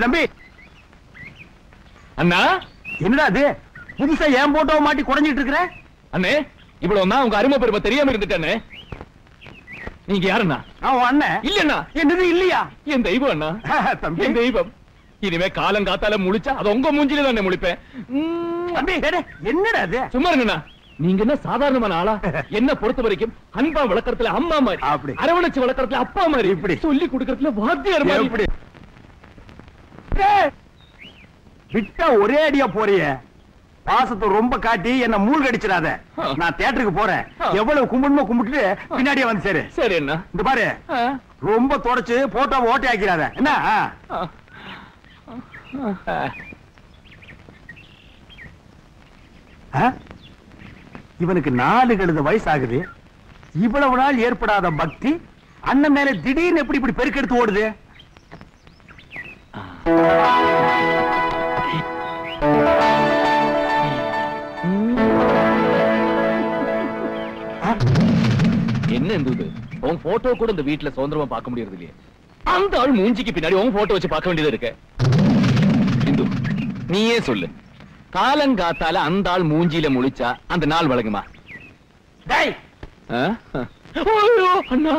தம்பி அண்ணா என்னடா அது புதுசா ஏன் போட்டோ மாட்டி குறைஞ்சிட்டு இருக்கிற? அண்ணே இவ்வளவுதான் உங்க அருமை பெருமை தெரியாம இருந்துட்டேன்னு. நீங்க யாருண்ணா? அவன் அண்ணன். இல்லண்ணா. என்னது இல்லையா? என் தெய்வம் அண்ணா. தம்பி என் தெய்வம். இனிமே காலம் காத்தால முழிச்சா அது உங்க மூஞ்சில தான் முழிப்பேன். தம்பி என்னடா அது? சும்மா இருங்கண்ணா. நீங்க என்ன சாதாரணமான ஆளா? என்ன பொறுத்த வரைக்கும் அன்பா வளர்க்கறதுல அம்மா மாதிரி, அப்படி அரவணைச்சு வளர்க்கறதுல அப்பா மாதிரி, இப்படி சொல்லி கொடுக்கறதுல வாத்தியார் மாதிரி. இப்படி விட்டா ஒரே அடியா போறிய. பாசத்தை ரொம்ப காட்டி என்ன மூழ்கடிச்சிடாத. நான் தியேட்டருக்கு போறேன். எவ்வளவு கும்பிடுமோ கும்பிட்டு பின்னாடியே வந்து சேரு. சரி அண்ணா. இந்த பாரு ரொம்ப தொடச்சு போட்டோவை ஓட்டை ஆக்கிறாத என்ன? இவனுக்கு 4 கழுத வயசு ஆகுது. இவ்வளவு நாள் ஏற்படாத பக்தி அண்ணன் மேல திடீர்னு எப்படி இப்படி பெருக்கெடுத்து ஓடுது? என்ன இருந்தது? உன் போட்டோ கூட இந்த வீட்டுல சுதந்திரமா பார்க்க முடியறது இல்லையே. அந்த ஆள் மூஞ்சிக்கு பின்னாடி உன் போட்டோ வச்சு பார்க்க வேண்டியது இருக்கு. இந்து நீயே சொல்லு, காலங்காத்தால அந்த ஆள் மூஞ்சியில முழிச்சா அந்த நாள் வழங்குமா? டேய் அண்ணா